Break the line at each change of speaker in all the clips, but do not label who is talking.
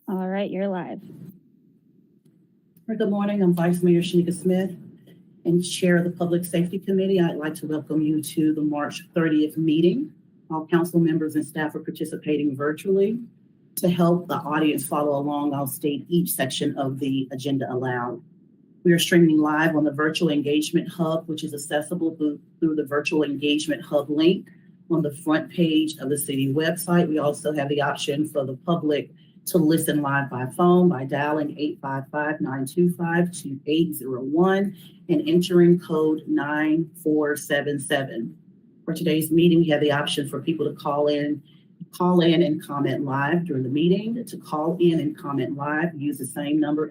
All right, you're live.
Good morning. I'm Vice Mayor Shanika Smith and Chair of the Public Safety Committee. I'd like to welcome you to the March 30th meeting. All council members and staff are participating virtually. To help the audience follow along, I'll state each section of the agenda aloud. We are streaming live on the Virtual Engagement Hub, which is accessible through the Virtual Engagement Hub link on the front page of the city website. We also have the option for the public to listen live by phone by dialing 855-925-2801 and entering code 9477. For today's meeting, we have the option for people to call in and comment live during the meeting. To call in and comment live, use the same number,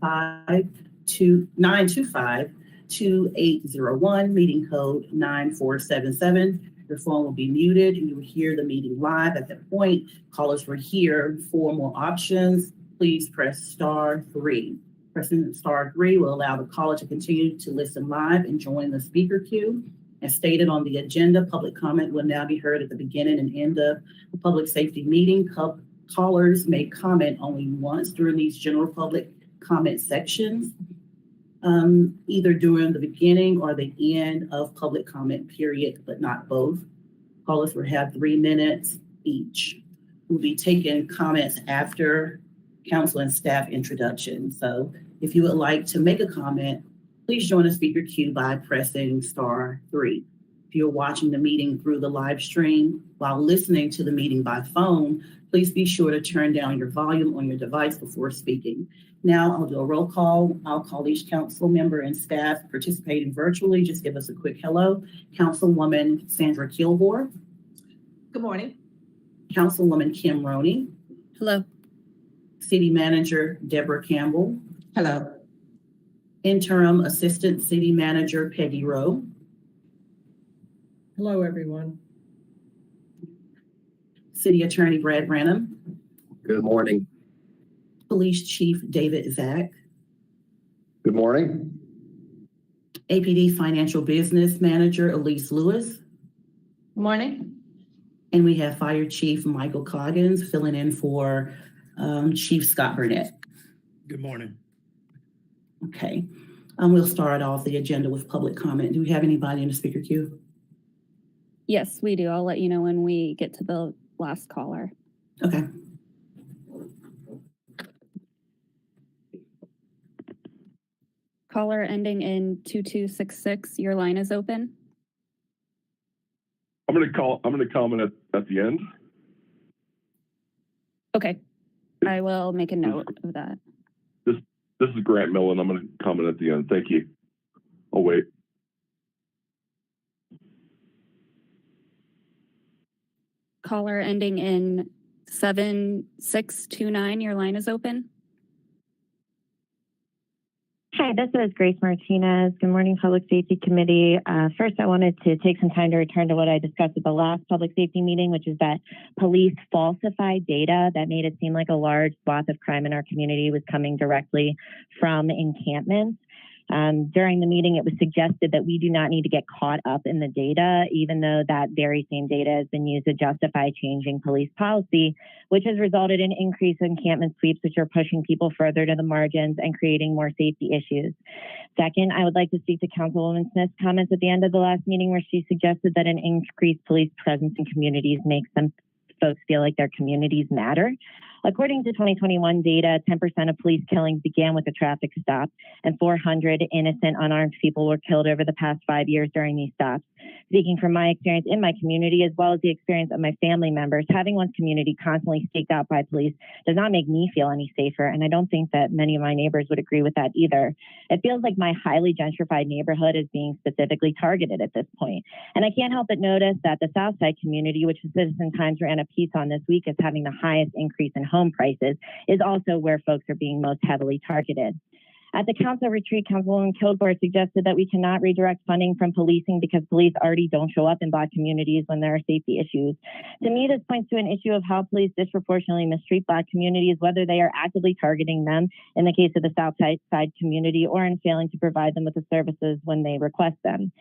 855-925-2801, meeting code 9477. Your phone will be muted and you will hear the meeting live. At that point, callers will hear 4 more options. Please press *3. Pressing *3 will allow the caller to continue to listen live and join the speaker queue. As stated on the agenda, public comment will now be heard at the beginning and end of the public safety meeting. Callers may comment only once during these general public comment sections, either during the beginning or the end of public comment period, but not both. Callers will have 3 minutes each. We'll be taking comments after council and staff introduction. So if you would like to make a comment, please join the speaker queue by pressing *3. If you're watching the meeting through the live stream while listening to the meeting by phone, please be sure to turn down your volume on your device before speaking. Now I'll do a roll call. I'll call each council member and staff participating virtually. Just give us a quick hello. Councilwoman Sandra Kilgore.
Good morning.
Councilwoman Kim Roney.
Hello.
City Manager Deborah Campbell.
Hello.
Interim Assistant City Manager Peggy Rowe.
Hello, everyone.
City Attorney Brad Branham.
Good morning.
Police Chief David Zach.
Good morning.
APD Financial Business Manager Elise Lewis.
Good morning.
And we have Fire Chief Michael Coggins filling in for Chief Scott Burnett.
Good morning.
Okay. We'll start off the agenda with public comment. Do we have anybody in the speaker queue?
Yes, we do. I'll let you know when we get to the last caller.
Okay.
Caller ending in 2266, your line is open.
I'm going to comment at the end.
Okay. I will make a note of that.
This is Grant Millen. I'm going to comment at the end. Thank you. I'll wait.
Caller ending in 7629, your line is open.
Hi, this is Grace Martinez. Good morning, Public Safety Committee. First, I wanted to take some time to return to what I discussed at the last public safety meeting, which is that police falsified data that made it seem like a large swath of crime in our community was coming directly from encampments. During the meeting, it was suggested that we do not need to get caught up in the data, even though that very same data has been used to justify changing police policy, which has resulted in increased encampment sweeps, which are pushing people further to the margins and creating more safety issues. Second, I would like to speak to Councilwoman Smith's comments at the end of the last meeting, where she suggested that an increased police presence in communities makes some folks feel like their communities matter. According to 2021 data, 10% of police killings began with a traffic stop, and 400 innocent unarmed people were killed over the past 5 years during these stops. Speaking from my experience in my community, as well as the experience of my family members, having one's community constantly staked out by police does not make me feel any safer, and I don't think that many of my neighbors would agree with that either. It feels like my highly gentrified neighborhood is being specifically targeted at this point. And I can't help but notice that the Southside community, which the Citizen Times ran a piece on this week as having the highest increase in home prices, is also where folks are being most heavily targeted. At the council retreat, Councilwoman Kilgore suggested that we cannot redirect funding from policing because police already don't show up in Black communities when there are safety issues. To me, this points to an issue of how police disproportionately mistreat Black communities, whether they are actively targeting them in the case of the South Side community or in failing to provide them with the services when they request them.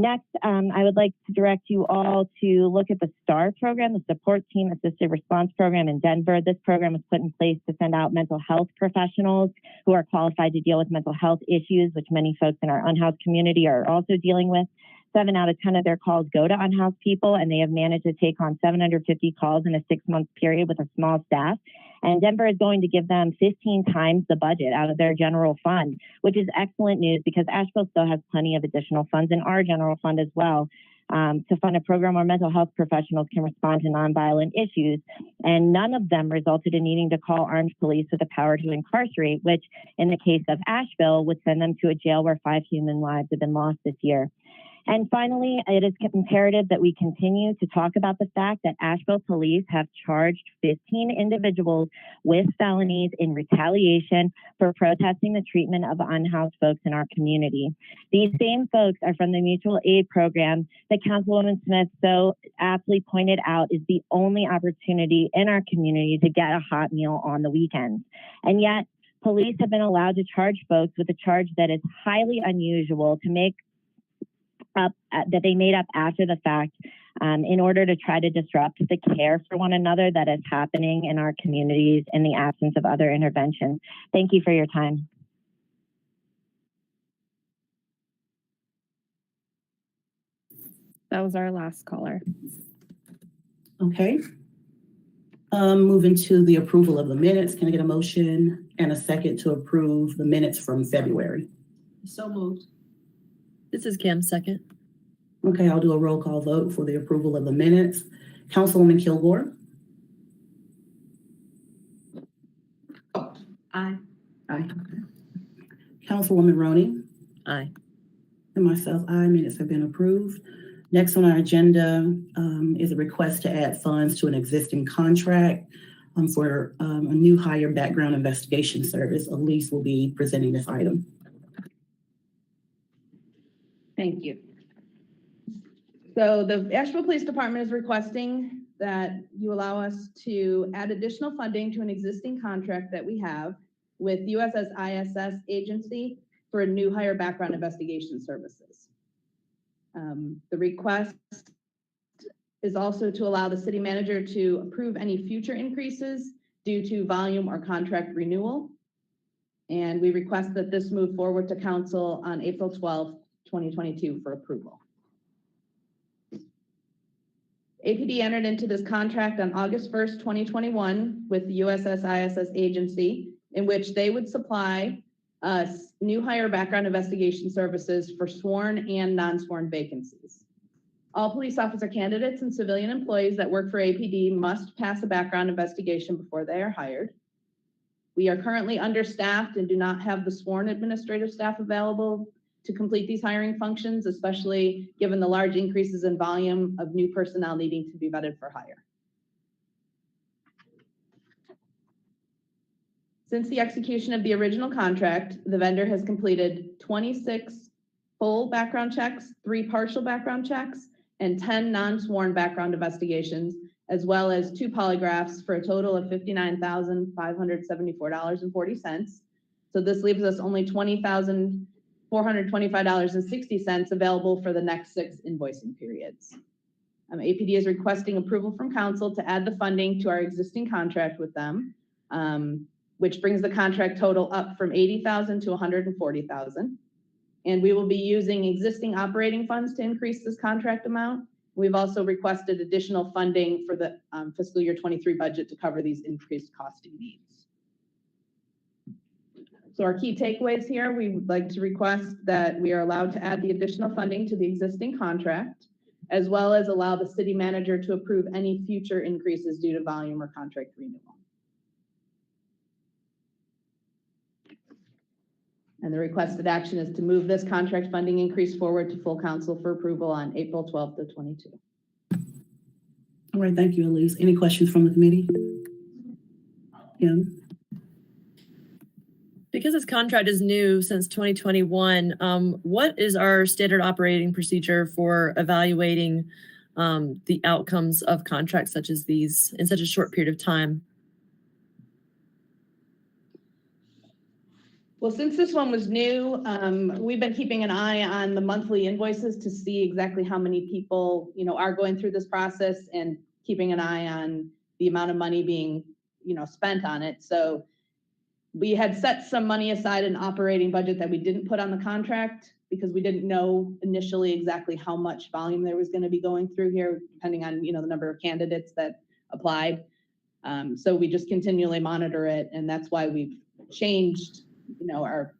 Next, I would like to direct you all to look at the STAR program, the Support Team Assisted Response Program in Denver. This program was put in place to send out mental health professionals who are qualified to deal with mental health issues, which many folks in our unhoused community are also dealing with. 7 out of 10 of their calls go to unhoused people, and they have managed to take on 750 calls in a 6-month period with a small staff. And Denver is going to give them 15 times the budget out of their general fund, which is excellent news because Asheville still has plenty of additional funds in our general fund as well to fund a program where mental health professionals can respond to nonviolent issues. And none of them resulted in needing to call armed police with the power to incarcerate, which in the case of Asheville would send them to a jail where 5 human lives have been lost this year. And finally, it is imperative that we continue to talk about the fact that Asheville police have charged 15 individuals with felonies in retaliation for protesting the treatment of unhoused folks in our community. These same folks are from the mutual aid program that Councilwoman Smith so aptly pointed out is the only opportunity in our community to get a hot meal on the weekends. And yet, police have been allowed to charge folks with a charge that is highly unusual to make up that they made up after the fact in order to try to disrupt the care for one another that is happening in our communities in the absence of other intervention. Thank you for your time.
That was our last caller.
Okay. Moving to the approval of the minutes. Can I get a motion and a second to approve the minutes from February?
So moved.
This is Kim, second.
Okay, I'll do a roll call vote for the approval of the minutes. Councilwoman Kilgore?
Aye.
Aye. Councilwoman Roney?
Aye.
And myself, aye. Minutes have been approved. Next on our agenda is a request to add funds to an existing contract for a new hire background investigation service. Elise will be presenting this item.
Thank you. So the Asheville Police Department is requesting that you allow us to add additional funding to an existing contract that we have with USS ISS agency for a new hire background investigation services. The request is also to allow the city manager to approve any future increases due to volume or contract renewal. And we request that this move forward to council on April 12th, 2022 for approval. APD entered into this contract on August 1st, 2021 with the USS ISS agency, in which they would supply us new hire background investigation services for sworn and non-sworn vacancies. All police officer candidates and civilian employees that work for APD must pass a background investigation before they are hired. We are currently understaffed and do not have the sworn administrative staff available to complete these hiring functions, especially given the large increases in volume of new personnel needing to be vetted for hire. Since the execution of the original contract, the vendor has completed 26 full background checks, 3 partial background checks, and 10 non-sworn background investigations, as well as 2 polygraphs for a total of $59,574.40. So this leaves us only $20,425.60 available for the next 6 invoicing periods. APD is requesting approval from council to add the funding to our existing contract with them, which brings the contract total up from $80,000 to $140,000. And we will be using existing operating funds to increase this contract amount. We've also requested additional funding for the fiscal year 23 budget to cover these increased costing needs. So our key takeaways here, we would like to request that we are allowed to add the additional funding to the existing contract, as well as allow the city manager to approve any future increases due to volume or contract renewal. And the requested action is to move this contract funding increase forward to full council for approval on April 12th of 22.
All right, thank you, Elise. Any questions from the committee? Kim?
Because this contract is new since 2021, what is our standard operating procedure for evaluating the outcomes of contracts such as these in such a short period of time?
Well, since this one was new, we've been keeping an eye on the monthly invoices to see exactly how many people, are going through this process and keeping an eye on the amount of money being, spent on it. So we had set some money aside in operating budget that we didn't put on the contract because we didn't know initially exactly how much volume there was going to be going through here, depending on, the number of candidates that applied. So we just continually monitor it, and that's why we've changed, or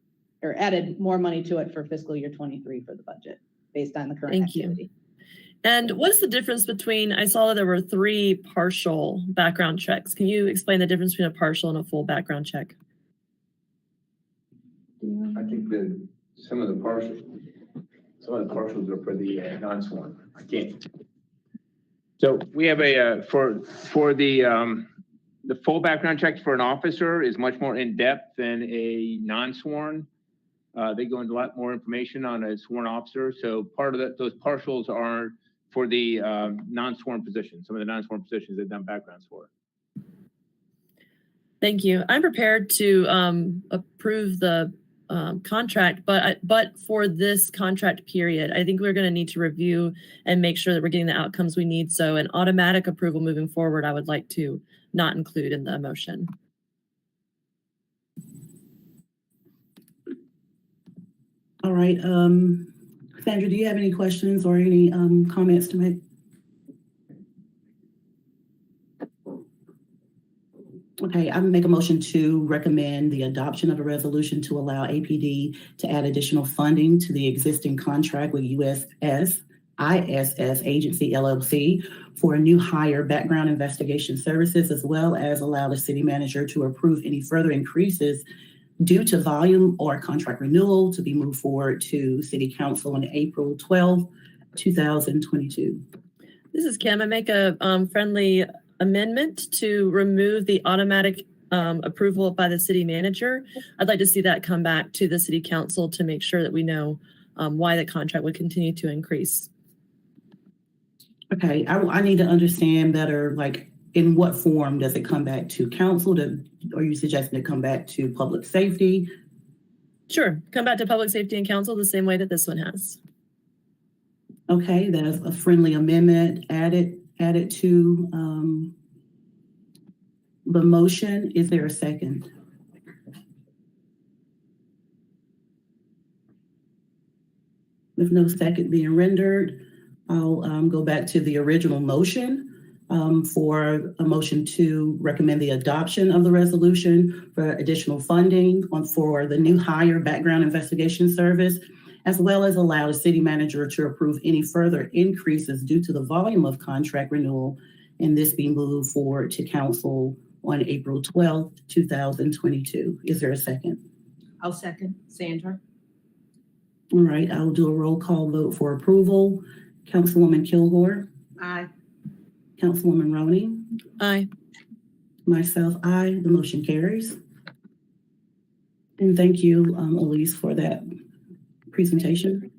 added more money to it for fiscal year 23 for the budget based on the current
Thank you.
activity.
And what's the difference between, I saw that there were 3 partial background checks. Can you explain the difference between a partial and a full background check?
I think that some of the partials are for the non-sworn. I can't. So we have for the full background checks for an officer is much more in depth than a non-sworn. They go into a lot more information on a sworn officer. So part of those partials are for the non-sworn positions. Some of the non-sworn positions they've done backgrounds for.
Thank you. I'm prepared to approve the contract, but for this contract period, I think we're going to need to review and make sure that we're getting the outcomes we need. So an automatic approval moving forward, I would like to not include in the motion.
All right, Sandra, do you have any questions or any comments to make? Okay, I make a motion to recommend the adoption of a resolution to allow APD to add additional funding to the existing contract with ISS Agency LLC for a new hire background investigation services, as well as allow the city manager to approve any further increases due to volume or contract renewal to be moved forward to City Council on April 12, 2022.
This is Kim. I make a friendly amendment to remove the automatic approval by the city manager. I'd like to see that come back to the city council to make sure that we know why the contract would continue to increase.
Okay, I need to understand better, like, in what form does it come back to council? Are you suggesting it come back to public safety?
Sure, come back to public safety and council the same way that this one has.
Okay, that is a friendly amendment added to the motion. Is there a second? With no second being rendered, I'll go back to the original motion for a motion to recommend the adoption of the resolution for additional funding for the new hire background investigation service, as well as allow the city manager to approve any further increases due to the volume of contract renewal, and this be moved forward to council on April 12th, 2022. Is there a second?
I'll second. Sandra?
All right, I'll do a roll call vote for approval. Councilwoman Kilgore,
Aye.
Councilwoman Roney,
Aye.
myself, aye. The motion carries. And thank you, Elise, for that presentation.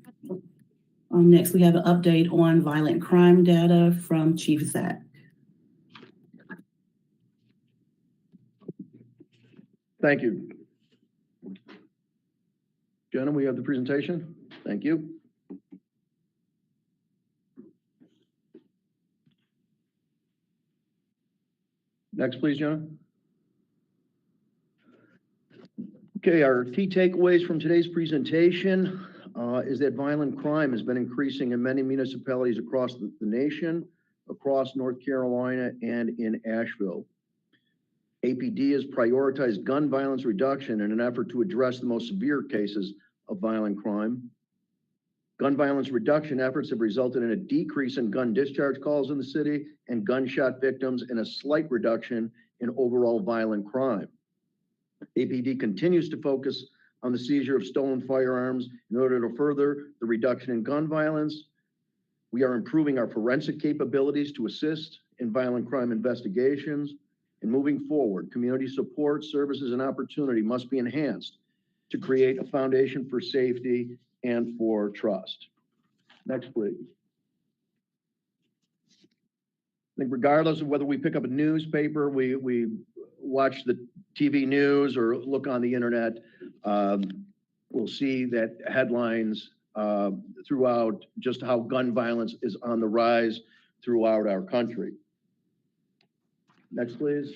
Next, we have an update on violent crime data from Chief Zach.
Thank you. Jenna, we have the presentation. Thank you. Next, please, Jenna. Okay, our key takeaways from today's presentation is that violent crime has been increasing in many municipalities across the nation, across North Carolina, and in Asheville. APD has prioritized gun violence reduction in an effort to address the most severe cases of violent crime. Gun violence reduction efforts have resulted in a decrease in gun discharge calls in the city and gunshot victims, and a slight reduction in overall violent crime. APD continues to focus on the seizure of stolen firearms in order to further the reduction in gun violence. We are improving our forensic capabilities to assist in violent crime investigations. And moving forward, community support, services, and opportunity must be enhanced to create a foundation for safety and for trust. Next, please. I think regardless of whether we pick up a newspaper, we watch the TV news or look on the internet, we'll see that headlines throughout just how gun violence is on the rise throughout our country. Next, please.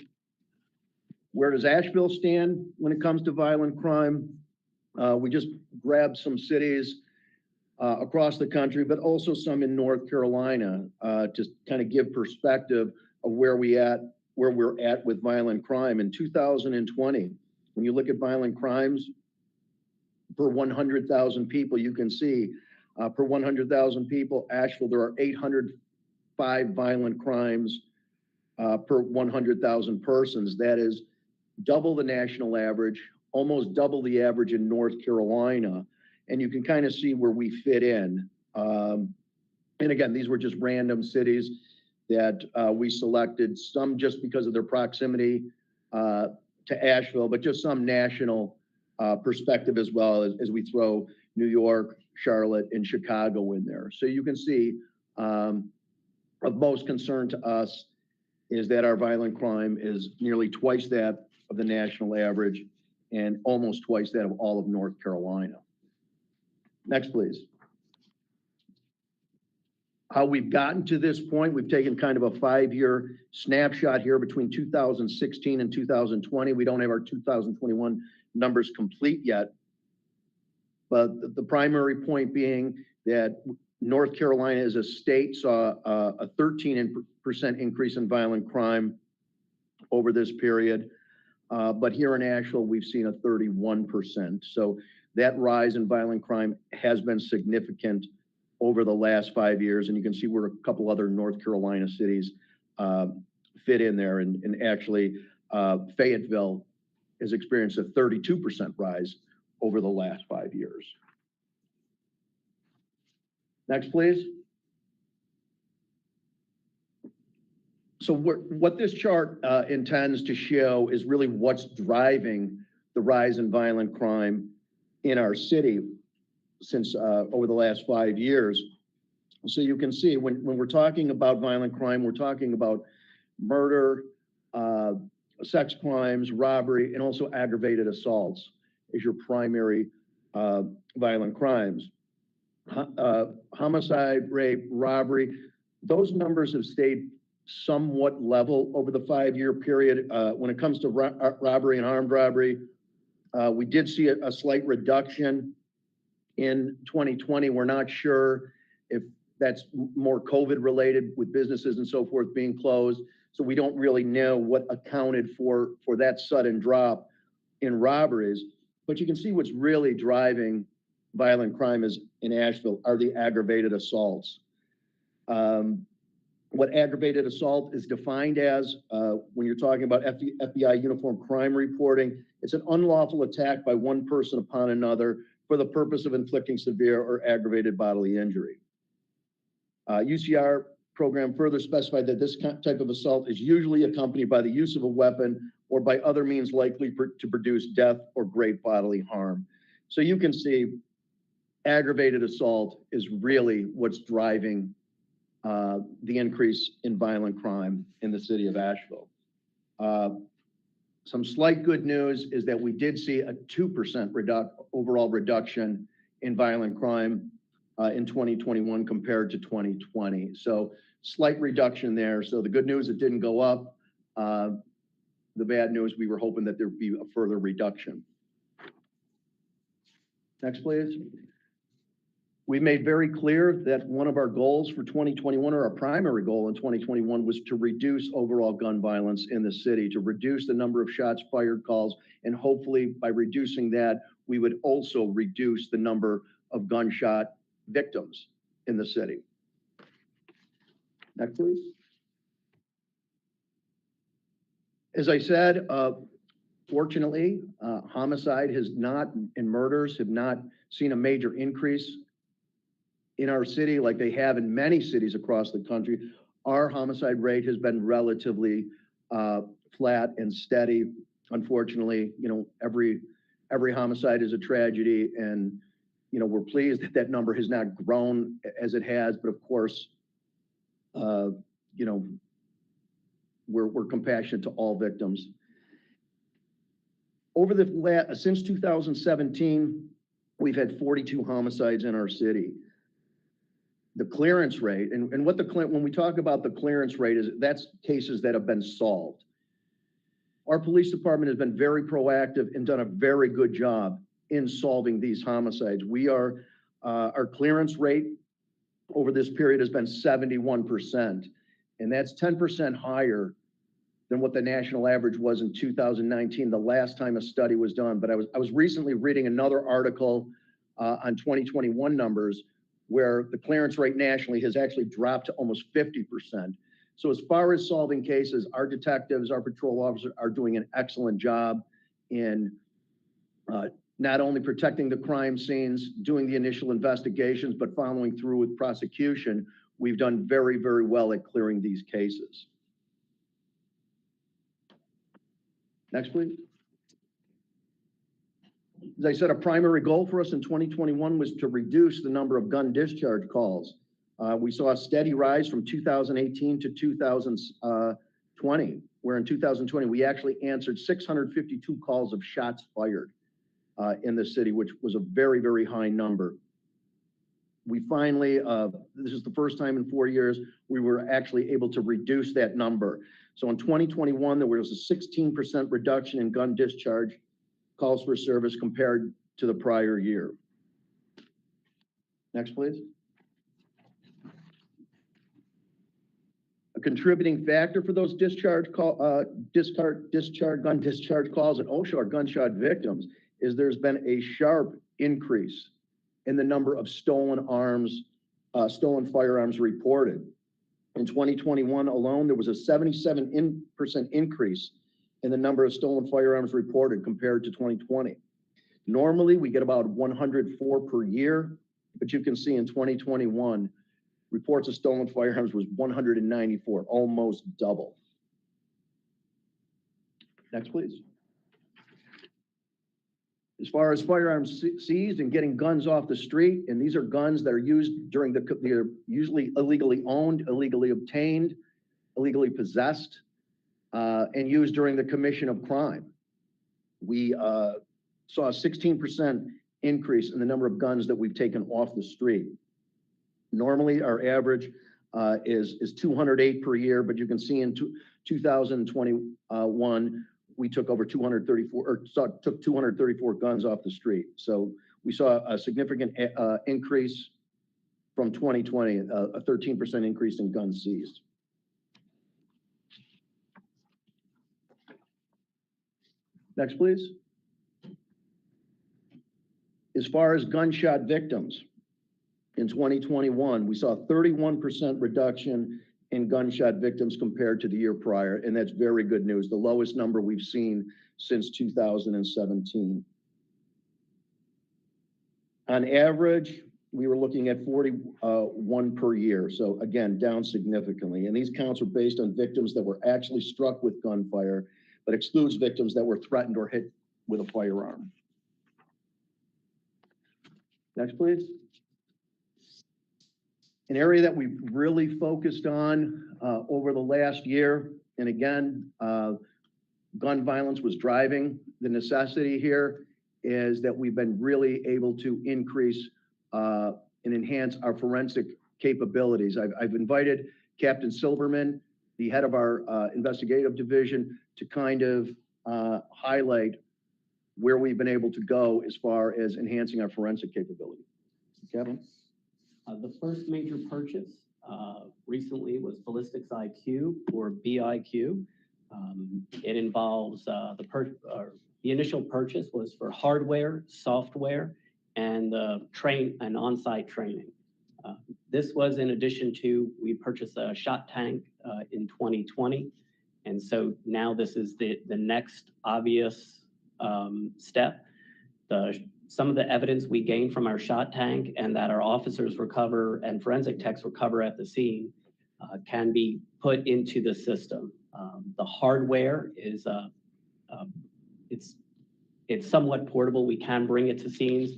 Where does Asheville stand when it comes to violent crime? We just grabbed some cities across the country, but also some in North Carolina, to kind of give perspective of where we're at with violent crime. In 2020, when you look at violent crimes per 100,000 people, you can see per 100,000 people, Asheville, there are 805 violent crimes per 100,000 persons. That is double the national average, almost double the average in North Carolina. And you can kind of see where we fit in. And again, these were just random cities that we selected, some just because of their proximity to Asheville, but just some national perspective as well as we throw New York, Charlotte, and Chicago in there. So you can see of most concern to us is that our violent crime is nearly twice that of the national average and almost twice that of all of North Carolina. Next, please. How we've gotten to this point, we've taken kind of a 5-year snapshot here between 2016 and 2020. We don't have our 2021 numbers complete yet. But the primary point being that North Carolina as a state saw a 13% increase in violent crime over this period. But here in Asheville, we've seen a 31%. So that rise in violent crime has been significant over the last 5 years. And you can see where a couple other North Carolina cities fit in there. And actually, Fayetteville has experienced a 32% rise over the last 5 years. Next, please. So what this chart intends to show is really what's driving the rise in violent crime in our city since over the last 5 years. So you can see when we're talking about violent crime, we're talking about murder, sex crimes, robbery, and also aggravated assaults as your primary violent crimes. Homicide, rape, robbery, those numbers have stayed somewhat level over the 5-year period. When it comes to robbery and armed robbery, we did see a slight reduction in 2020. We're not sure if that's more COVID related with businesses and so forth being closed. So we don't really know what accounted for that sudden drop in robberies. But you can see what's really driving violent crime is in Asheville are the aggravated assaults. What aggravated assault is defined as when you're talking about FBI uniform crime reporting, it's an unlawful attack by one person upon another for the purpose of inflicting severe or aggravated bodily injury. UCR program further specified that this type of assault is usually accompanied by the use of a weapon or by other means likely to produce death or great bodily harm. So you can see aggravated assault is really what's driving the increase in violent crime in the city of Asheville. Some slight good news is that we did see a 2% overall reduction in violent crime in 2021 compared to 2020. So slight reduction there. So the good news, it didn't go up. The bad news, we were hoping that there'd be a further reduction. Next, please. We made very clear that one of our goals for 2021, or our primary goal in 2021, was to reduce overall gun violence in the city, to reduce the number of shots fired calls, and hopefully by reducing that, we would also reduce the number of gunshot victims in the city. Next, please. As I said, fortunately, homicide has not, and murders have not seen a major increase in our city like they have in many cities across the country. Our homicide rate has been relatively flat and steady. Unfortunately, you know, every homicide is a tragedy, and you know, we're pleased that that number has not grown as it has, but of course, you know, we're compassionate to all victims. Since 2017, we've had 42 homicides in our city. The clearance rate, and when we talk about the clearance rate, that's cases that have been solved. Our police department has been very proactive and done a very good job in solving these homicides. Our clearance rate over this period has been 71%, and that's 10% higher than what the national average was in 2019, the last time a study was done. But I was recently reading another article on 2021 numbers where the clearance rate nationally has actually dropped to almost 50%. So as far as solving cases, our detectives, our patrol officers are doing an excellent job in not only protecting the crime scenes, doing the initial investigations, but following through with prosecution. We've done very, very well at clearing these cases. Next, please. As I said, a primary goal for us in 2021 was to reduce the number of gun discharge calls. We saw a steady rise from 2018 to 2020, where in 2020, we actually answered 652 calls of shots fired in the city, which was a very, very high number. We finally, this is the first time in 4 years, we were actually able to reduce that number. So in 2021, there was a 16% reduction in gun discharge calls for service compared to the prior year. Next, please. A contributing factor for those gun discharge calls and OSHA or gunshot victims is there's been a sharp increase in the number of stolen firearms reported. In 2021 alone, there was a 77% increase in the number of stolen firearms reported compared to 2020. Normally, we get about 104 per year, but you can see in 2021, reports of stolen firearms was 194, almost double. Next, please. As far as firearms seized and getting guns off the street, and these are guns that are used during they're usually illegally owned, illegally obtained, illegally possessed, and used during the commission of crime. We saw a 16% increase in the number of guns that we've taken off the street. Normally, our average is 208 per year, but you can see in 2021, we took over 234 guns off the street. So we saw a significant increase from 2020, a 13% increase in guns seized. Next, please. As far as gunshot victims, in 2021, we saw a 31% reduction in gunshot victims compared to the year prior, and that's very good news, the lowest number we've seen since 2017. On average, we were looking at 41 per year, so again, down significantly. And these counts are based on victims that were actually struck with gunfire, but excludes victims that were threatened or hit with a firearm. Next, please. An area that we've really focused on over the last year, and again, gun violence was driving the necessity here, is that we've been really able to increase and enhance our forensic capabilities. I've invited Captain Silverman, the head of our investigative division, to kind of highlight where we've been able to go as far as enhancing our forensic capability. Captain?
The first major purchase recently was Ballistics IQ, or BIQ. It involves the initial purchase was for hardware, software, and on-site training. This was in addition to, we purchased a shot tank in 2020. And so now this is the next obvious step. Some of the evidence we gained from our shot tank and that our officers recover and forensic techs recover at the scene can be put into the system. The hardware is, it's somewhat portable. We can bring it to scenes.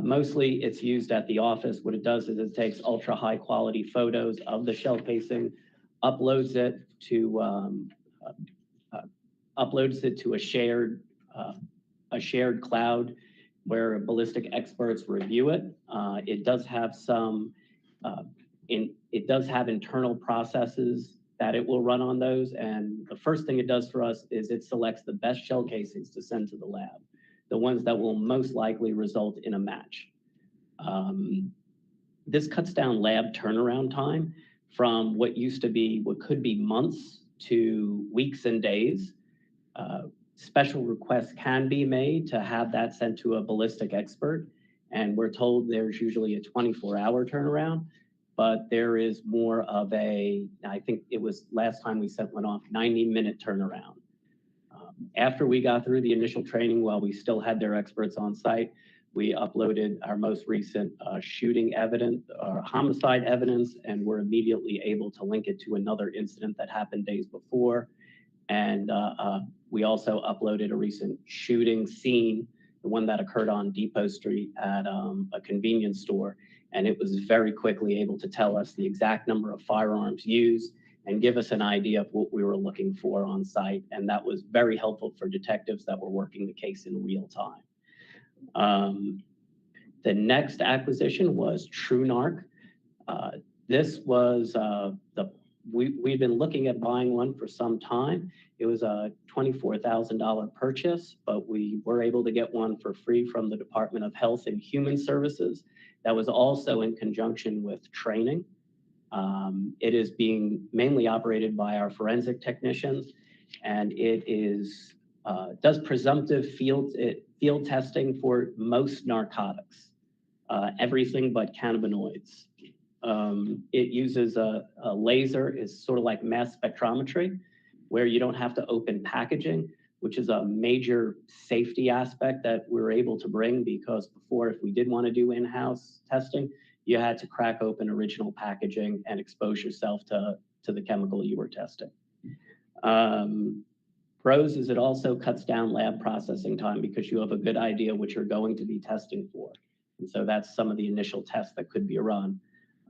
Mostly it's used at the office. What it does is it takes ultra high quality photos of the shell casing, uploads it to a shared a shared cloud where ballistic experts review it. It does have some, it does have internal processes that it will run on those. And the first thing it does for us is it selects the best shell casings to send to the lab, the ones that will most likely result in a match. This cuts down lab turnaround time from what used to be, what could be months to weeks and days. Special requests can be made to have that sent to a ballistic expert. And we're told there's usually a 24-hour turnaround, but there is more of a, I think it was last time we sent one off, 90-minute turnaround. After we got through the initial training, while we still had their experts on site, we uploaded our most recent shooting evidence, homicide evidence, and we're immediately able to link it to another incident that happened days before. And we also uploaded a recent shooting scene, the one that occurred on Depot Street at a convenience store. And it was very quickly able to tell us the exact number of firearms used and give us an idea of what we were looking for on site. And that was very helpful for detectives that were working the case in real time. The next acquisition was TrueNarc. This was we've been looking at buying one for some time. It was a $24,000 purchase, but we were able to get one for free from the Department of Health and Human Services. That was also in conjunction with training. It is being mainly operated by our forensic technicians, and it is does presumptive field testing for most narcotics, everything but cannabinoids. It uses a laser, is sort of like mass spectrometry, where you don't have to open packaging, which is a major safety aspect that we're able to bring, because before, if we did want to do in-house testing, you had to crack open original packaging and expose yourself to the chemical you were testing. Pros is it also cuts down lab processing time because you have a good idea what you're going to be testing for. And so that's some of the initial tests that could be run.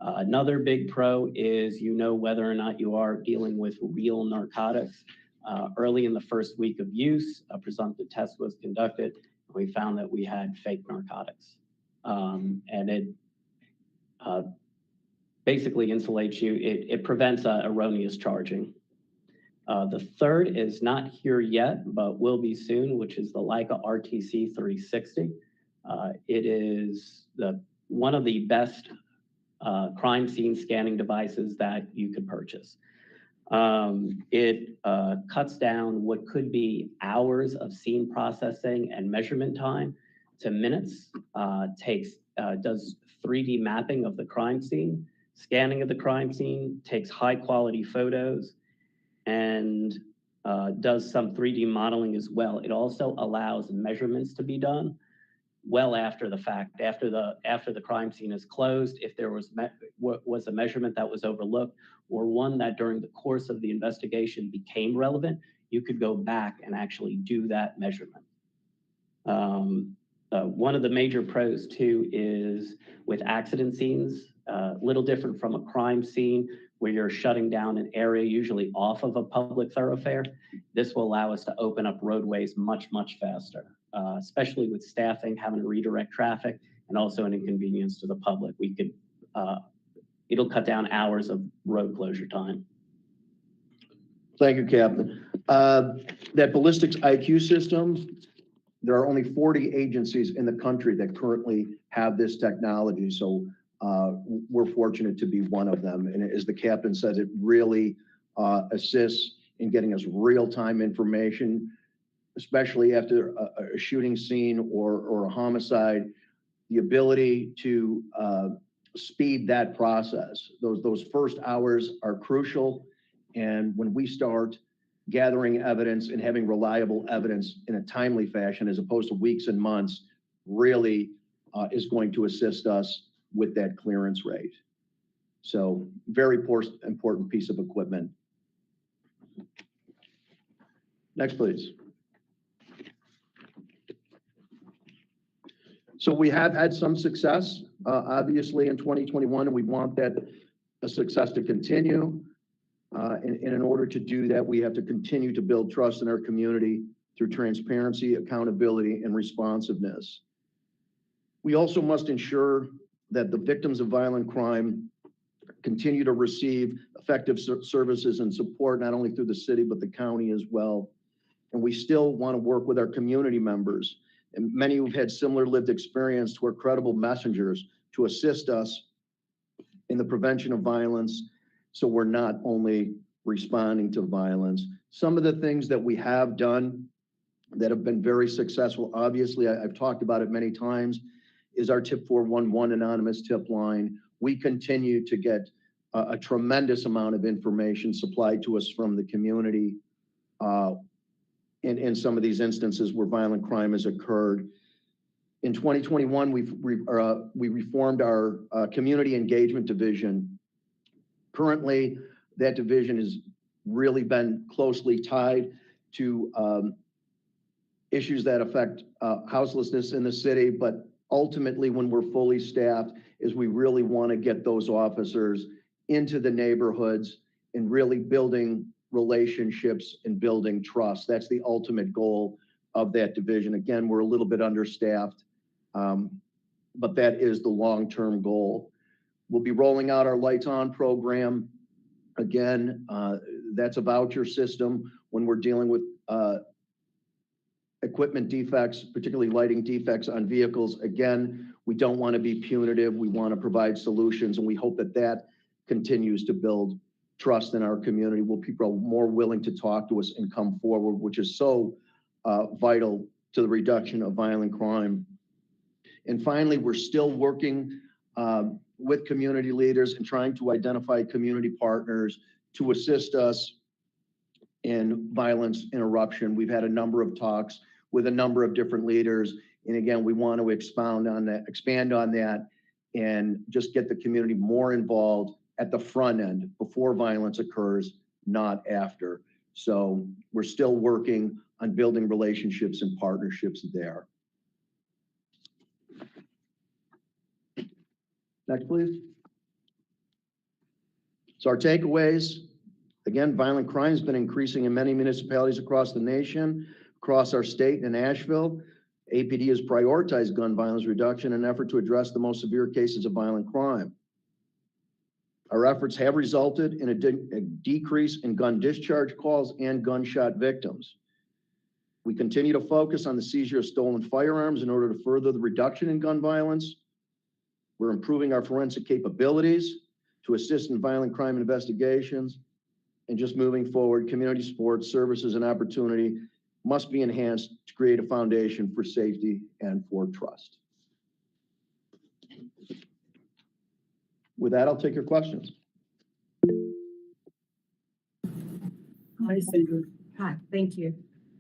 Another big pro is you know whether or not you are dealing with real narcotics. Early in the first week of use, a presumptive test was conducted, and we found that we had fake narcotics. And it basically insulates you. It prevents erroneous charging. The third is not here yet, but will be soon, which is the Leica RTC 360. It is one of the best crime scene scanning devices that you could purchase. It cuts down what could be hours of scene processing and measurement time to minutes, does 3D mapping of the crime scene, scanning of the crime scene, takes high quality photos, and does some 3D modeling as well. It also allows measurements to be done well after the fact, after the crime scene is closed. If there was a measurement that was overlooked, or one that during the course of the investigation became relevant, you could go back and actually do that measurement. One of the major pros too is with accident scenes, little different from a crime scene where you're shutting down an area usually off of a public thoroughfare. This will allow us to open up roadways much, much faster, especially with staffing, having to redirect traffic, and also an inconvenience to the public. We could, it'll cut down hours of road closure time.
Thank you, Captain. That ballistics IQ system, there are only 40 agencies in the country that currently have this technology. So we're fortunate to be one of them. And as the captain says, it really assists in getting us real-time information, especially after a shooting scene or a homicide. The ability to speed that process. Those first hours are crucial. And when we start gathering evidence and having reliable evidence in a timely fashion, as opposed to weeks and months, really is going to assist us with that clearance rate. So very important piece of equipment. Next, please. So we have had some success, obviously, in 2021, and we want that success to continue. And in order to do that, we have to continue to build trust in our community through transparency, accountability, and responsiveness. We also must ensure that the victims of violent crime continue to receive effective services and support, not only through the city, but the county as well. And we still want to work with our community members, and many who've had similar lived experience, who are credible messengers to assist us in the prevention of violence, so we're not only responding to violence. Some of the things that we have done that have been very successful, obviously, I've talked about it many times, is our Tip 411 anonymous tip line. We continue to get a tremendous amount of information supplied to us from the community in some of these instances where violent crime has occurred. In 2021, we reformed our community engagement division. Currently, that division has really been closely tied to issues that affect houselessness in the city, but ultimately, when we're fully staffed, is we really want to get those officers into the neighborhoods and really building relationships and building trust. That's the ultimate goal of that division. Again, we're a little bit understaffed, but that is the long-term goal. We'll be rolling out our Lights On program. Again, that's a voucher system when we're dealing with equipment defects, particularly lighting defects on vehicles. Again, we don't want to be punitive. We want to provide solutions, and we hope that that continues to build trust in our community, where people are more willing to talk to us and come forward, which is so vital to the reduction of violent crime. And finally, we're still working with community leaders and trying to identify community partners to assist us in violence interruption. We've had a number of talks with a number of different leaders. And again, we want to expand on that and just get the community more involved at the front end before violence occurs, not after. So we're still working on building relationships and partnerships there. Next, please. So our takeaways, again, violent crime has been increasing in many municipalities across the nation, across our state and Asheville. APD has prioritized gun violence reduction in an effort to address the most severe cases of violent crime. Our efforts have resulted in a decrease in gun discharge calls and gunshot victims. We continue to focus on the seizure of stolen firearms in order to further the reduction in gun violence. We're improving our forensic capabilities to assist in violent crime investigations. And just moving forward, community support, services, and opportunity must be enhanced to create a foundation for safety and for trust. With that, I'll take your questions.
Hi, Sandra. Hi, thank you.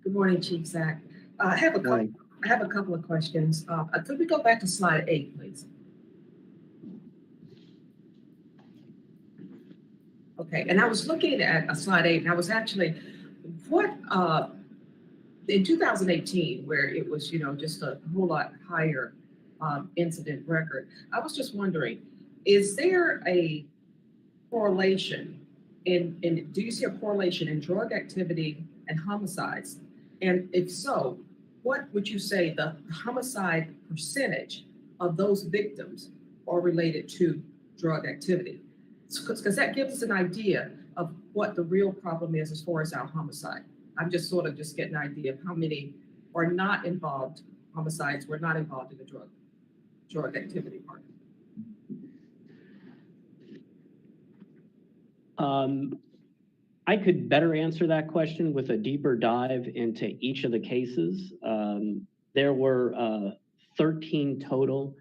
Good morning, Chief Zach. I have a couple of questions. Could we go back to slide 8, please? Okay, and I was looking at slide 8, and I was actually, in 2018, where it was, just a whole lot higher incident record, I was just wondering, is there a correlation do you see a correlation in drug activity and homicides? And if so, what would you say the homicide percentage of those victims are related to drug activity? Because that gives us an idea of what the real problem is as far as our homicide. I'm just getting an idea of how many are not involved, homicides were not involved in the drug activity part.
I could better answer that question with a deeper dive into each of the cases. There were 13 total.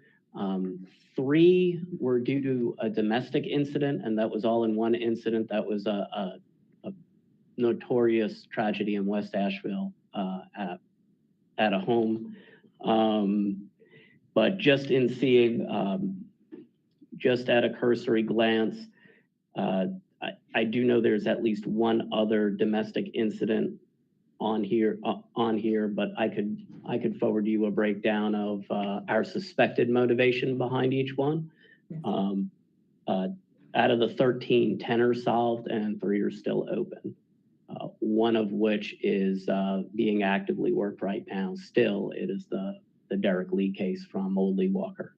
3 were due to a domestic incident, and that was all in one incident. That was a notorious tragedy in West Asheville at a home. But just in seeing, just at a cursory glance, I do know there's at least one other domestic incident on here, but I could forward you a breakdown of our suspected motivation behind each one. Out of the 13, 10 are solved and 3 are still open. one of which is being actively worked right now. Still, it is the Derek Lee case from Old Lee Walker.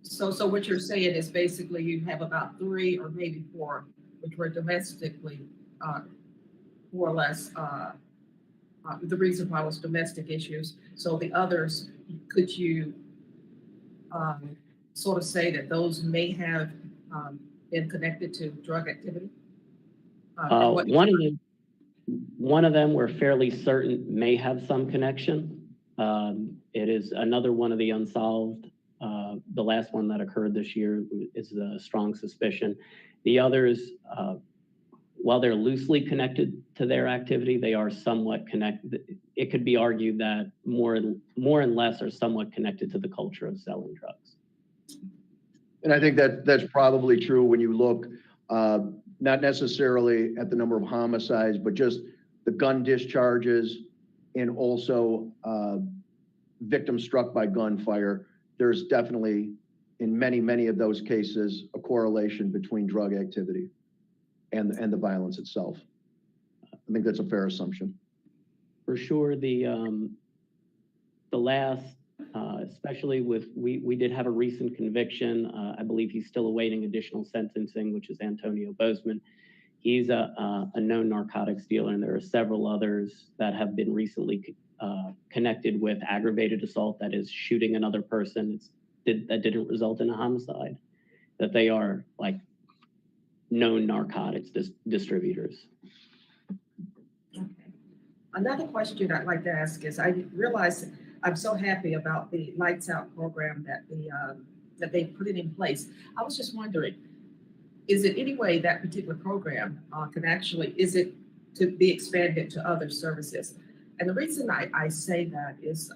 So what you're saying is basically you have about 3 or maybe 4, which were domestically, more or less, the reason why was domestic issues. So the others, could you sort of say that those may have been connected to drug activity? And what-
One of them we're fairly certain may have some connection. It is another one of the unsolved. The last one that occurred this year is a strong suspicion. The others, while they're loosely connected to their activity, they are somewhat connected. It could be argued that more and less are somewhat connected to the culture of selling drugs.
And I think that that's probably true when you look, not necessarily at the number of homicides, but just the gun discharges and also victims struck by gunfire. There's definitely, in many of those cases, a correlation between drug activity and the violence itself. I think that's a fair assumption.
For sure, the last, especially with, we did have a recent conviction. I believe he's still awaiting additional sentencing, which is Antonio Bozeman. He's a known narcotics dealer, and there are several others that have been recently connected with aggravated assault, that is shooting another person that didn't result in a homicide, that they are like known narcotics distributors.
Okay. Another question I'd like to ask is, I realize I'm so happy about the Lights Out program that they put it in place. I was just wondering, is it any way that particular program can actually, is it to be expanded to other services? And the reason I say that is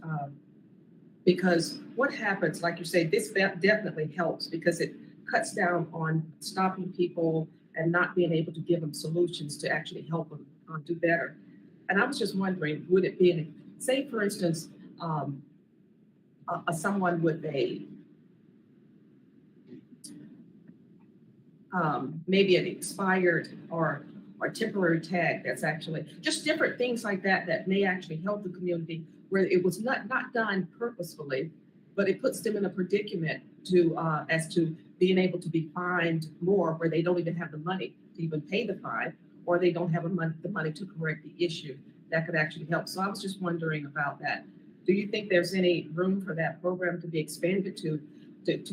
because what happens, like you say, this definitely helps because it cuts down on stopping people and not being able to give them solutions to actually help them do better. And I was just wondering, would it be, say for instance, someone with a, maybe an expired or temporary tag that's actually, just different things like that that may actually help the community, where it was not done purposefully, but it puts them in a predicament to as to being able to be fined more, where they don't even have the money to even pay the fine, or they don't have the money to correct the issue. That could actually help. So I was just wondering about that. Do you think there's any room for that program to be expanded to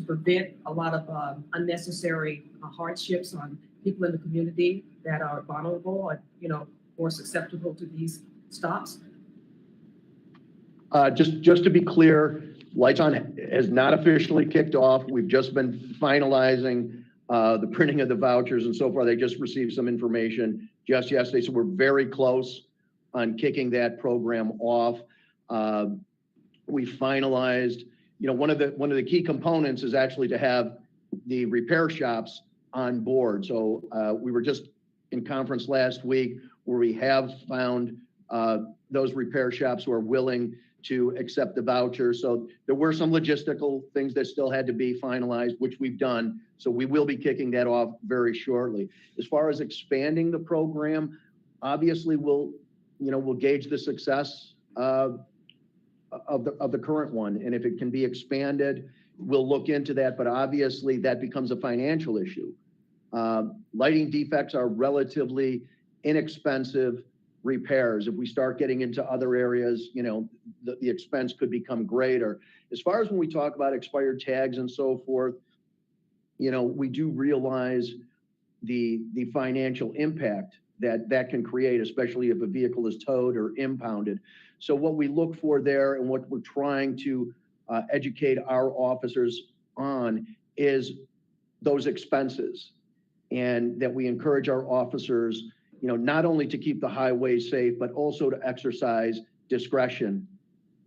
prevent a lot of unnecessary hardships on people in the community that are vulnerable or, more susceptible to these stops?
Just to be clear, Lights On has not officially kicked off. We've just been finalizing the printing of the vouchers and so far. They just received some information just yesterday. So we're very close on kicking that program off. We finalized, one of the key components is actually to have the repair shops on board. So we were just in conference last week where we have found those repair shops who are willing to accept the voucher. So there were some logistical things that still had to be finalized, which we've done. So we will be kicking that off very shortly. As far as expanding the program, obviously we'll gauge the success of the current one. And if it can be expanded, we'll look into that. But obviously that becomes a financial issue. Lighting defects are relatively inexpensive repairs. If we start getting into other areas, the expense could become greater. As far as when we talk about expired tags and so forth, we do realize the financial impact that can create, especially if a vehicle is towed or impounded. So what we look for there and what we're trying to educate our officers on is those expenses, and that we encourage our officers, not only to keep the highway safe, but also to exercise discretion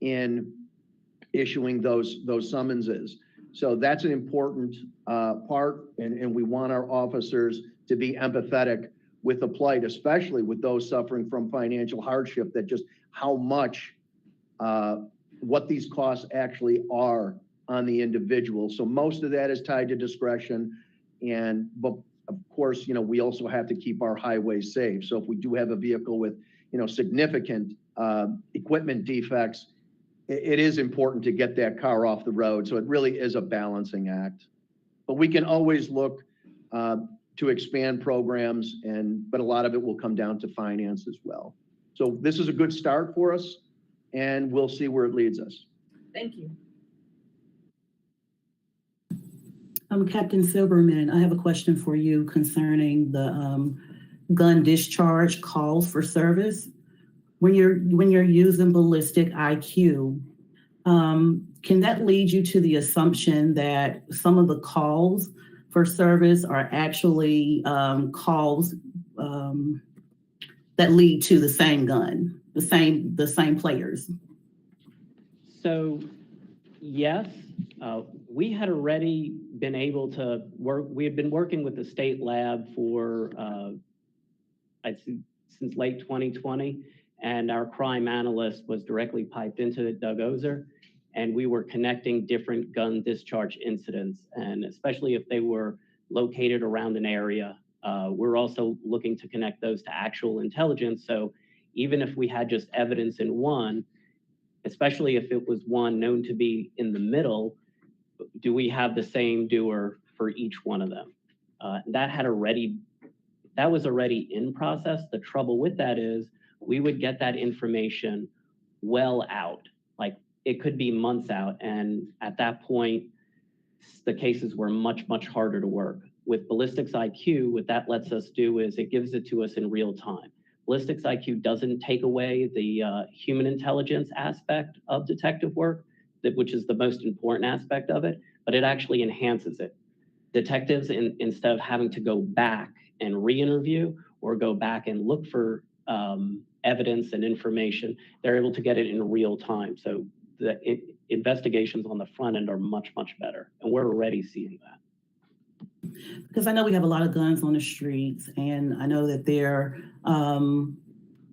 in issuing those summonses. So that's an important part, and we want our officers to be empathetic with the plight, especially with those suffering from financial hardship, that just how much, what these costs actually are on the individual. So most of that is tied to discretion, but of course, we also have to keep our highways safe. So if we do have a vehicle with, significant equipment defects, it is important to get that car off the road. So it really is a balancing act. But we can always look to expand programs, but a lot of it will come down to finance as well. So this is a good start for us, and we'll see where it leads us.
Thank you.
Captain Silverman, I have a question for you concerning the gun discharge calls for service. When you're using ballistic IQ, can that lead you to the assumption that some of the calls for service are actually calls that lead to the same gun, the same players?
So, yes, we had already been able to work. We had been working with the state lab for since late 2020, and our crime analyst was directly piped into it, Doug Ozer, and we were connecting different gun discharge incidents, and especially if they were located around an area. We're also looking to connect those to actual intelligence. So even if we had just evidence in one, especially if it was one known to be in the middle, do we have the same doer for each one of them? That was already in process. The trouble with that is we would get that information well out, like it could be months out. And at that point, the cases were much, much harder to work. With Ballistics IQ, what that lets us do is it gives it to us in real time. Ballistics IQ doesn't take away the human intelligence aspect of detective work, which is the most important aspect of it, but it actually enhances it. Detectives, instead of having to go back and re-interview or go back and look for evidence and information, they're able to get it in real time. So the investigations on the front end are much, much better, and we're already seeing that.
Because I know we have a lot of guns on the streets, and I know that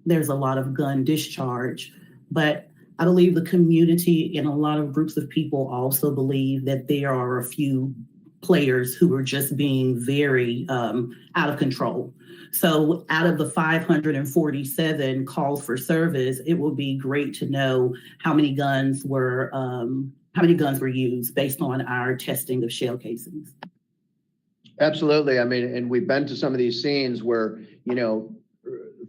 there's a lot of gun discharge, but I believe the community and a lot of groups of people also believe that there are a few players who are just being very out of control. So out of the 547 calls for service, it will be great to know how many guns were used based on our testing of shell casings.
Absolutely. I mean, and we've been to some of these scenes where,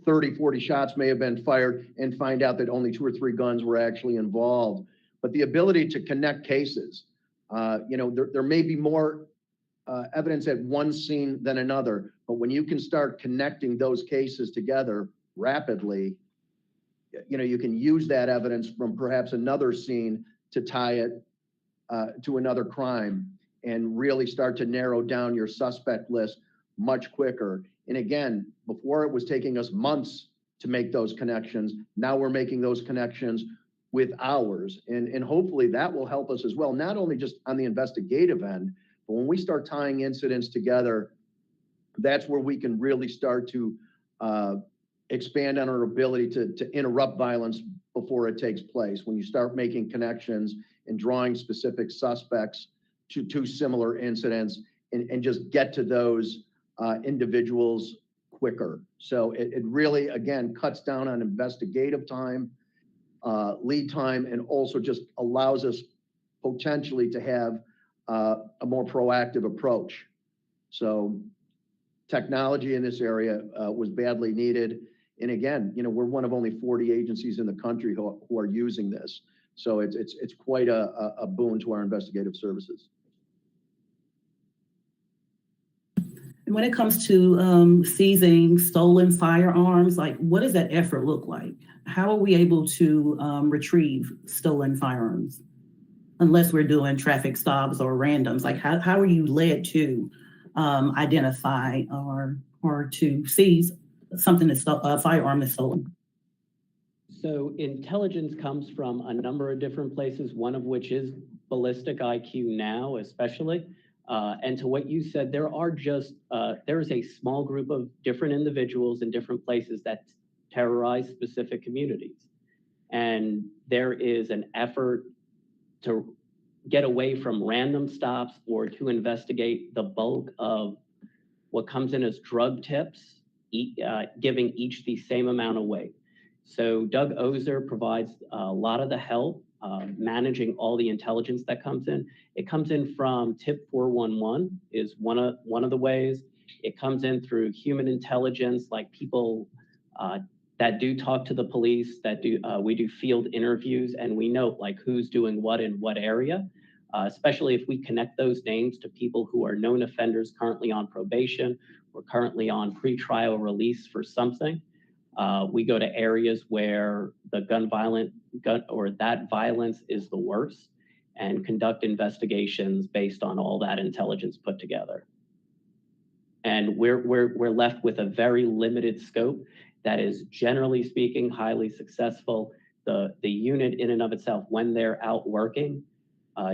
30, 40 shots may have been fired and find out that only 2 or 3 guns were actually involved. But the ability to connect cases, there may be more evidence at one scene than another, but when you can start connecting those cases together rapidly, you can use that evidence from perhaps another scene to tie it to another crime and really start to narrow down your suspect list much quicker. And again, before it was taking us months to make those connections. Now we're making those connections with hours. And hopefully that will help us as well, not only just on the investigative end, but when we start tying incidents together, that's where we can really start to expand on our ability to interrupt violence before it takes place. When you start making connections and drawing specific suspects to similar incidents and just get to those individuals quicker. So it really, again, cuts down on investigative time, lead time, and also just allows us potentially to have a more proactive approach. So technology in this area was badly needed. And again, we're one of only 40 agencies in the country who are using this. So it's quite a boon to our investigative services.
When it comes to seizing stolen firearms, like what does that effort look like? How are we able to retrieve stolen firearms? Unless we're doing traffic stops or randoms, like how are you led to identify or to seize something that's a firearm that's stolen?
So intelligence comes from a number of different places, one of which is Ballistic IQ now, especially. And to what you said, there is a small group of different individuals in different places that terrorize specific communities. And there is an effort to get away from random stops or to investigate the bulk of what comes in as drug tips, giving each the same amount of weight. So Doug Ozer provides a lot of the help managing all the intelligence that comes in. It comes in from tip 411 is one of the ways. It comes in through human intelligence, like people that do talk to the police, that do we do field interviews, and we note like who's doing what in what area, especially if we connect those names to people who are known offenders currently on probation or currently on pretrial release for something. We go to areas where the gun violence is the worst and conduct investigations based on all that intelligence put together. And we're left with a very limited scope that is, generally speaking, highly successful. The unit in and of itself, when they're out working,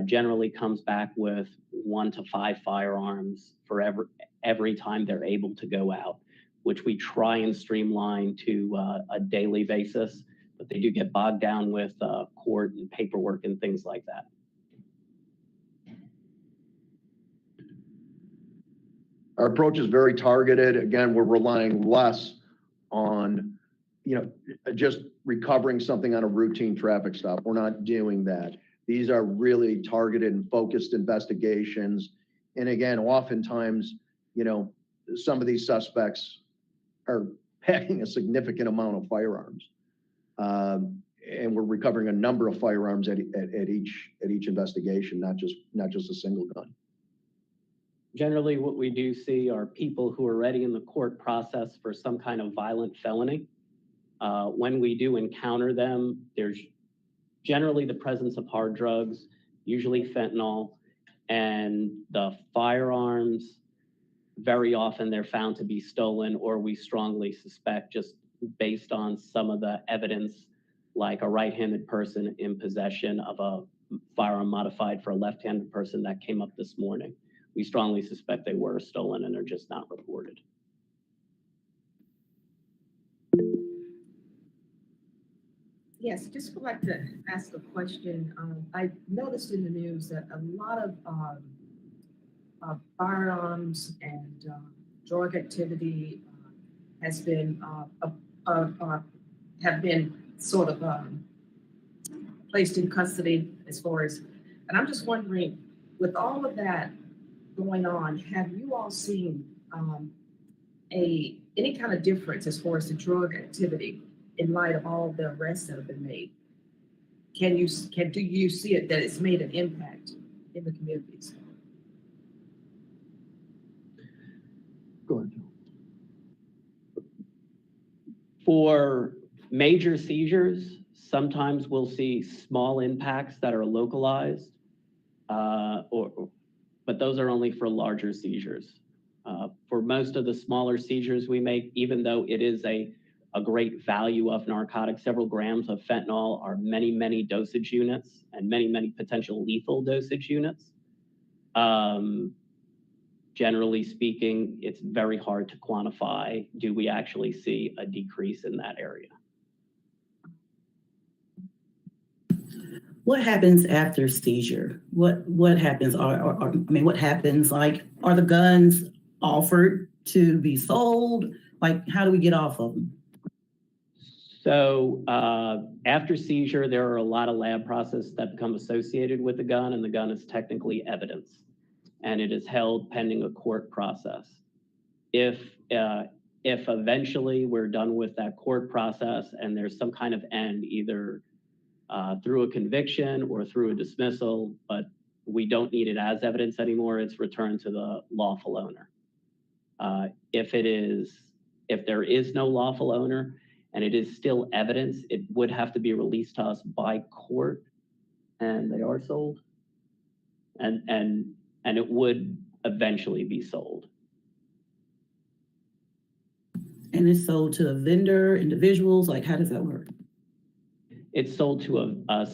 generally comes back with 1 to 5 firearms for every time they're able to go out, which we try and streamline to a daily basis, but they do get bogged down with court and paperwork and things like that.
Our approach is very targeted. Again, we're relying less on, just recovering something on a routine traffic stop. We're not doing that. These are really targeted and focused investigations. And again, oftentimes, some of these suspects are packing a significant amount of firearms. And we're recovering a number of firearms at each investigation, not just a single gun.
Generally, what we do see are people who are already in the court process for some kind of violent felony. When we do encounter them, there's generally the presence of hard drugs, usually fentanyl, and the firearms, very often they're found to be stolen, or we strongly suspect, just based on some of the evidence, like a right-handed person in possession of a firearm modified for a left-handed person that came up this morning. We strongly suspect they were stolen and are just not reported.
Yes, just would like to ask a question. I noticed in the news that a lot of firearms and drug activity has been have been sort of placed in custody as far as, and I'm just wondering, with all of that going on, have you all seen any kind of difference as far as the drug activity in light of all the arrests that have been made? Do you see it that it's made an impact in the communities?
Go ahead.
For major seizures, sometimes we'll see small impacts that are localized, but those are only for larger seizures. For most of the smaller seizures we make, even though it is a great value of narcotics, several grams of fentanyl are many, many dosage units and many, many potential lethal dosage units. Generally speaking, it's very hard to quantify, do we actually see a decrease in that area?
What happens after seizure? What happens? What happens? Like, are the guns offered to be sold? Like, how do we get off of them?
So after seizure, there are a lot of lab processes that become associated with the gun, and the gun is technically evidence, and it is held pending a court process. If eventually we're done with that court process and there's some kind of end, either through a conviction or through a dismissal, but we don't need it as evidence anymore, it's returned to the lawful owner. If there is no lawful owner and it is still evidence, it would have to be released to us by court, and they are sold, and it would eventually be sold.
And it's sold to a vendor, individuals? Like, how does that work?
It's sold to a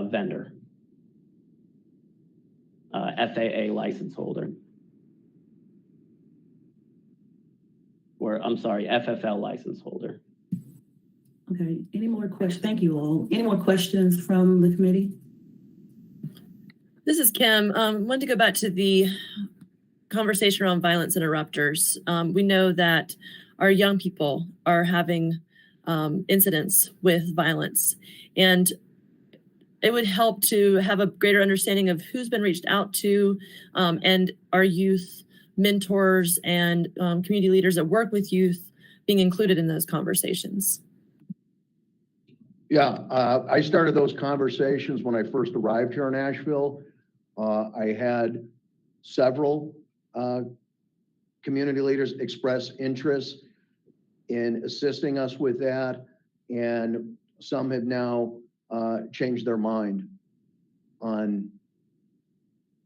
vendor, FAA license holder. Or, I'm sorry, FFL license holder.
Okay, any more questions? Thank you all. Any more questions from the committee?
This is Kim. Wanted to go back to the conversation around violence interrupters. We know that our young people are having incidents with violence, and it would help to have a greater understanding of who's been reached out to, and our youth mentors and community leaders that work with youth being included in those conversations.
Yeah, I started those conversations when I first arrived here in Asheville. I had several community leaders express interest in assisting us with that, and some have now changed their mind on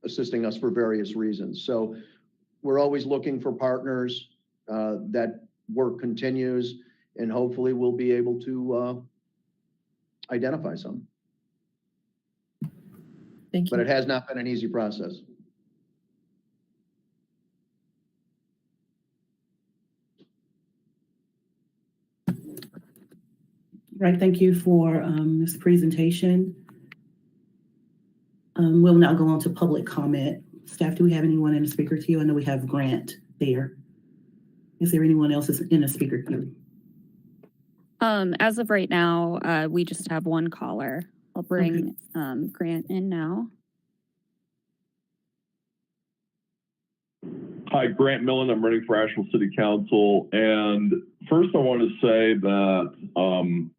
assisting us for various reasons. So we're always looking for partners. That work continues, and hopefully we'll be able to identify some.
Thank you.
But it has not been an easy process.
Right, thank you for this presentation. We'll now go on to public comment. Staff, do we have anyone in the speaker queue? I know we have Grant there. Is there anyone else in the speaker queue?
As of right now, we just have one caller. I'll bring Grant in now.
Hi, Grant Millen. I'm running for Asheville City Council. And first I want to say that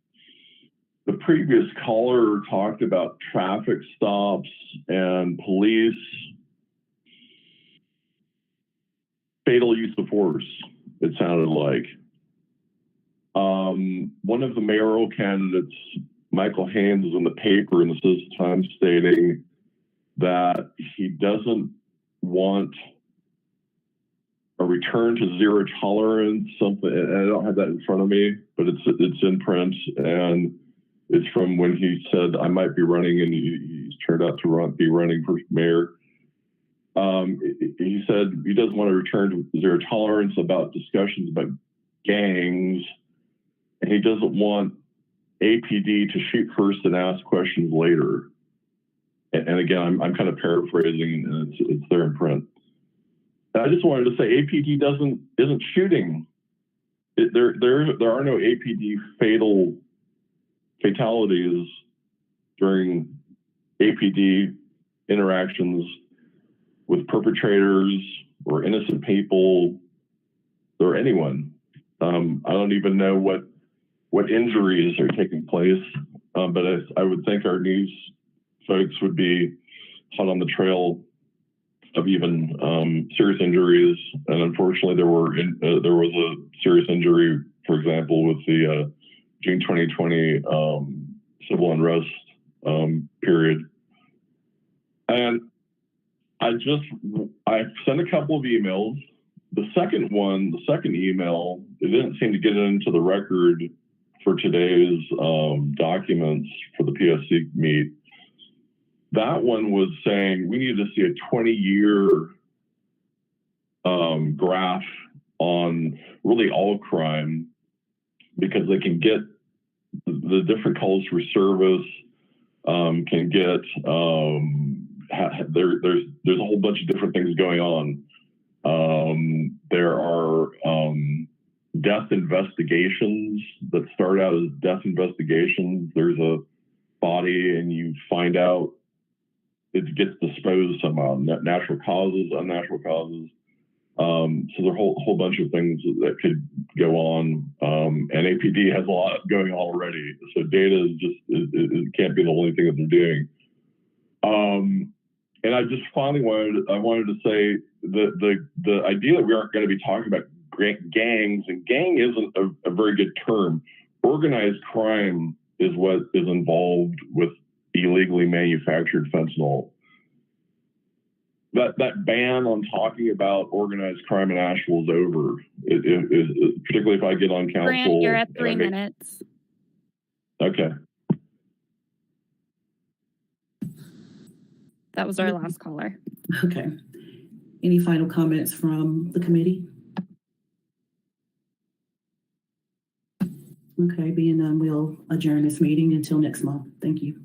the previous caller talked about traffic stops and police fatal use of force, it sounded like. One of the mayoral candidates, Michael Haynes, is in the paper in the Citizen Times stating that he doesn't want a return to zero tolerance, something, and I don't have that in front of me, but it's in print, and it's from when he said I might be running, and he's turned out to be running for mayor. He said he doesn't want to return to zero tolerance about discussions about gangs, and he doesn't want APD to shoot first and ask questions later. And again, I'm kind of paraphrasing, and it's there in print. I just wanted to say APD isn't shooting. There are no APD fatalities during APD interactions with perpetrators or innocent people or anyone. I don't even know what injuries are taking place, but I would think our news folks would be hot on the trail of even serious injuries. And unfortunately, there was a serious injury, for example, with the June 2020 civil unrest period. And I sent a couple of emails. The second email, it didn't seem to get into the record for today's documents for the PSC meet. That one was saying we need to see a 20-year graph on really all crime, because they can get the different calls for service, can get there's a whole bunch of different things going on. There are death investigations that start out as death investigations. There's a body and you find out it gets disposed somehow, natural causes, unnatural causes. So there are a whole bunch of things that could go on. And APD has a lot going on already. So data is just, it can't be the only thing that they're doing. And I just finally wanted to say the idea that we aren't going to be talking about gangs, and gang isn't a very good term. Organized crime is what is involved with illegally manufactured fentanyl. That ban on talking about organized crime in Asheville is over. Particularly if I get on council.
Grant, you're at 3 minutes.
Okay.
That was our last caller.
Okay. Any final comments from the committee? Okay, being none, we'll adjourn this meeting until next month. Thank you.